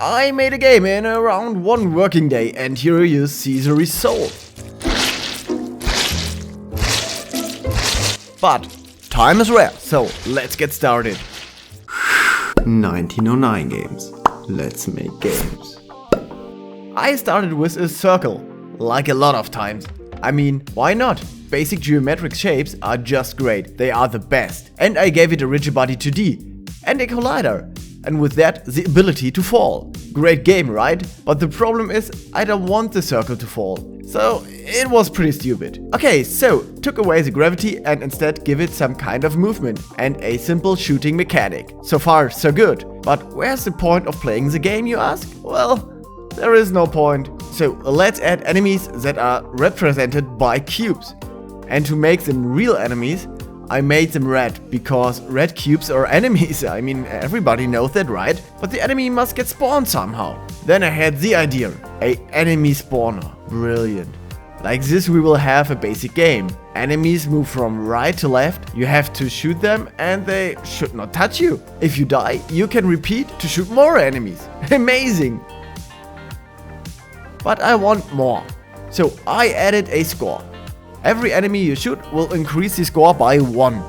I made a game in around 1 working day, and here you see the result. But time is rare, so let's get started. 1909 games. Let's make games. I started with a circle, like a lot of times. I mean, why not? Basic geometric shapes are just great, they are the best. And I gave it a rigid body 2D and a collider. And with that, the ability to fall. Great game, right? But the problem is, I don't want the circle to fall. So it was pretty stupid. Okay, so took away the gravity and instead give it some kind of movement and a simple shooting mechanic. So far, so good. But where's the point of playing the game, you ask? Well, there is no point. So let's add enemies that are represented by cubes. And to make them real enemies, I made them red, because red cubes are enemies. I mean, everybody knows that, right? But the enemy must get spawned somehow. Then I had the idea, a enemy spawner. Brilliant. Like this we will have a basic game. Enemies move from right to left, you have to shoot them and they should not touch you. If you die, you can repeat to shoot more enemies. Amazing! But I want more. So I added a score. Every enemy you shoot will increase the score by 1.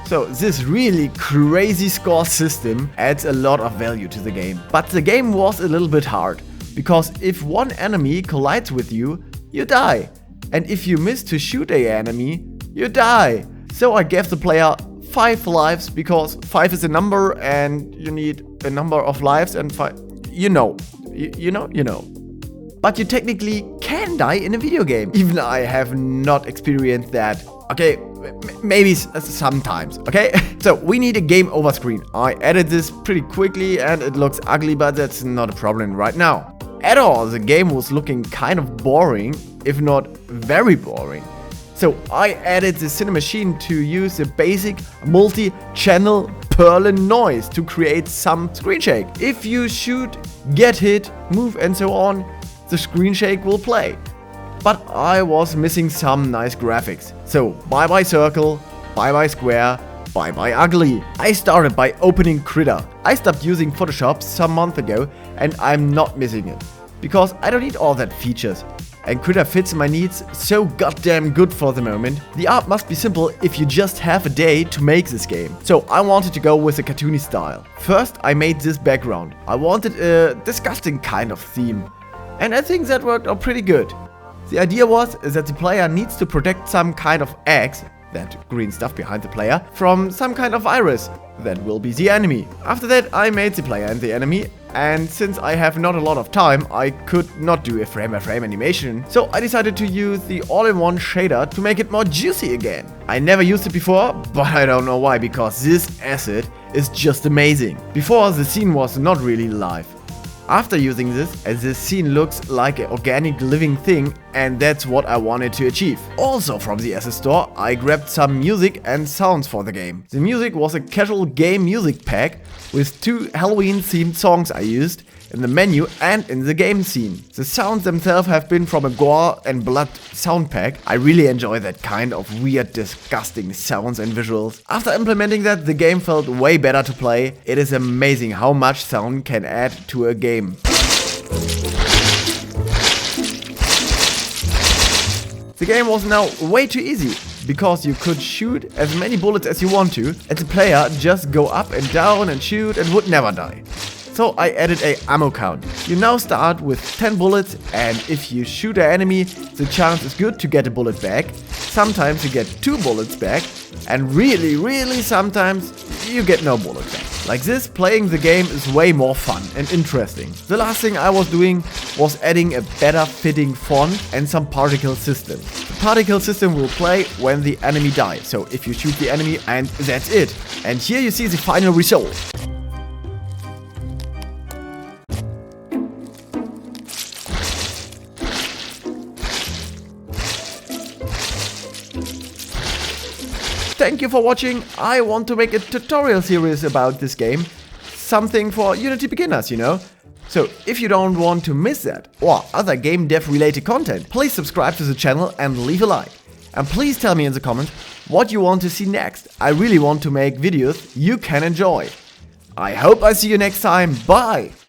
So this really crazy score system adds a lot of value to the game. But the game was a little bit hard, because if one enemy collides with you, you die. And if you miss to shoot an enemy, you die. So I gave the player 5 lives, because 5 is a number and you need a number of lives and 5... You know. But you technically can die in a video game. Even I have not experienced that. Okay, maybe sometimes, okay? So we need a game over screen. I added this pretty quickly and it looks ugly, but that's not a problem right now. At all, the game was looking kind of boring, if not very boring. So I added the Cinemachine to use the basic multi-channel Perlin noise to create some screen shake. If you shoot, get hit, move and so on, the screen shake will play. But I was missing some nice graphics. So bye bye circle, bye bye square, bye bye ugly. I started by opening Krita. I stopped using Photoshop some month ago and I'm not missing it, because I don't need all that features. And Krita fits my needs so goddamn good for the moment. The art must be simple if you just have a day to make this game. So I wanted to go with a cartoony style. First I made this background. I wanted a disgusting kind of theme. And I think that worked out pretty good. The idea was that the player needs to protect some kind of eggs, that green stuff behind the player, from some kind of virus. That will be the enemy. After that I made the player and the enemy, and since I have not a lot of time, I could not do a frame-by-frame animation. So I decided to use the all-in-one shader to make it more juicy again. I never used it before, but I don't know why, because this asset is just amazing. Before, the scene was not really live. After using this scene looks like an organic living thing, and that's what I wanted to achieve. Also from the asset store, I grabbed some music and sounds for the game. The music was a casual game music pack with 2 Halloween themed songs I used in the menu and in the game scene. The sounds themselves have been from a gore and blood sound pack. I really enjoy that kind of weird, disgusting sounds and visuals. After implementing that, the game felt way better to play. It is amazing how much sound can add to a game. The game was now way too easy, because you could shoot as many bullets as you want to, and the player just go up and down and shoot and would never die. So I added a ammo count. You now start with 10 bullets, and if you shoot an enemy, the chance is good to get a bullet back. Sometimes you get 2 bullets back, and really sometimes you get no bullet back. Like this, playing the game is way more fun and interesting. The last thing I was doing was adding a better fitting font and some particle system. The particle system will play when the enemy dies, so if you shoot the enemy, and that's it. And here you see the final result. Thank you for watching. I want to make a tutorial series about this game. Something for Unity beginners, you know. So if you don't want to miss that or other game dev related content, please subscribe to the channel and leave a like. And please tell me in the comments what you want to see next. I really want to make videos you can enjoy. I hope I see you next time. Bye!